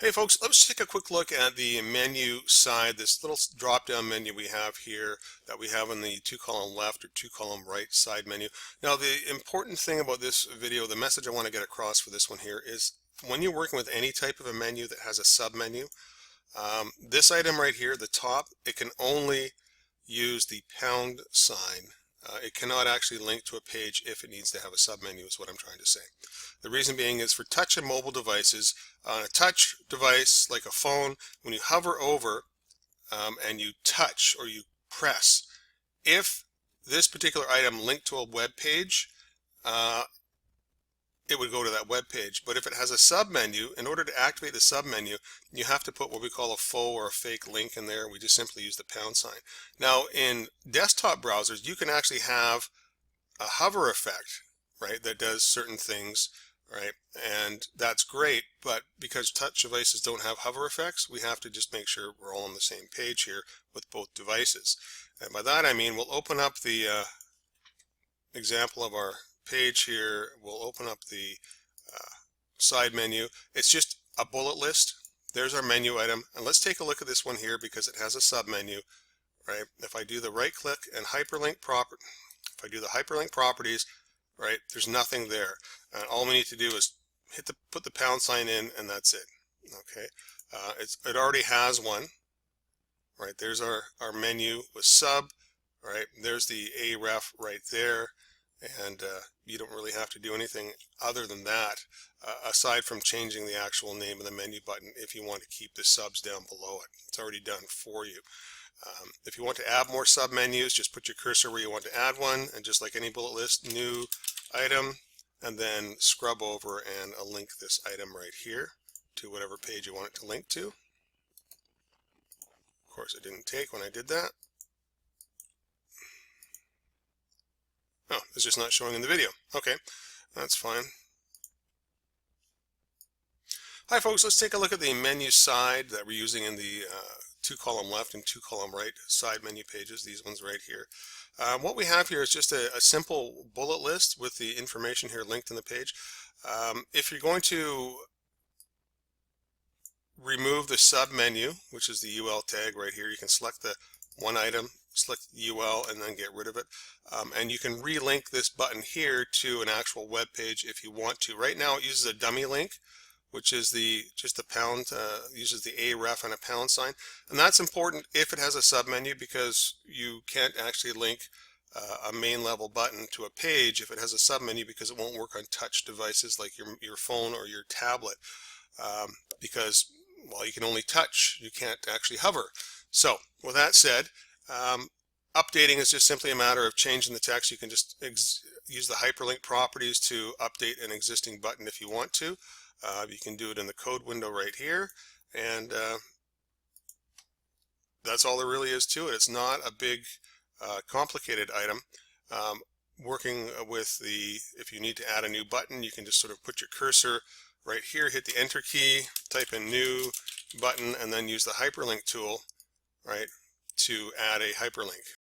Hey folks, let's take a quick look at the menu side, this little drop-down menu we have here that we have on the two-column left or two-column right side menu. Now the important thing about this video, the message I want to get across for this one here is when you're working with any type of a menu that has a sub-menu, this item right here, the top, it can only use the pound sign. It cannot actually link to a page if it needs to have a submenu is what I'm trying to say. The reason being is for touch and mobile devices, on a touch device like a phone, when you hover over and you touch or you press, if this particular item linked to a web page, it would go to that web page. But if it has a submenu, in order to activate the submenu, you have to put what we call a faux or a fake link in there. We just simply use the pound sign. Now, in desktop browsers, you can actually have a hover effect, right, that does certain things, right? And that's great, but because touch devices don't have hover effects, we have to just make sure we're all on the same page here with both devices. And by that I mean we'll open up the example of our page here. We'll open up the side menu. It's just a bullet list. There's our menu item, and let's take a look at this one here because it has a sub menu, right? If I do the right click and hyperlink if I do the hyperlink properties, right, there's nothing there. And all we need to do is put the pound sign in, and that's it. Okay, it already has one, right? There's our menu with sub, right? There's the aref right there, and you don't really have to do anything other than that, aside from changing the actual name of the menu button if you want to keep the subs down below it. It's already done for you. If you want to add more submenus, just put your cursor where you want to add one, and just like any bullet list, new item, and then scrub over and link this item right here to whatever page you want it to link to. Of course, it didn't take when I did that. Oh, it's just not showing in the video. Okay, that's fine. Hi folks, let's take a look at the menu side that we're using in the two-column left and two-column right side menu pages, these ones right here. What we have here is just a simple bullet list with the information here linked in the page. If you're going to remove the sub-menu, which is the UL tag right here, you can select the one item, select UL, and then get rid of it. And you can relink this button here to an actual web page if you want to. Right now it uses a dummy link, which is just the pound, uses the aref and a pound sign. And that's important if it has a submenu, because you can't actually link a main level button to a page if it has a submenu, because it won't work on touch devices like your phone or your tablet, because, well, you can only touch, you can't actually hover. So with that said, updating is just simply a matter of changing the text. You can just use the hyperlink properties to update an existing button if you want to. You can do it in the code window right here, and that's all there really is to it. It's not a big complicated item. Working with if you need to add a new button, you can just sort of put your cursor right here, hit the enter key, type in new button, and then use the hyperlink tool, right, to add a hyperlink.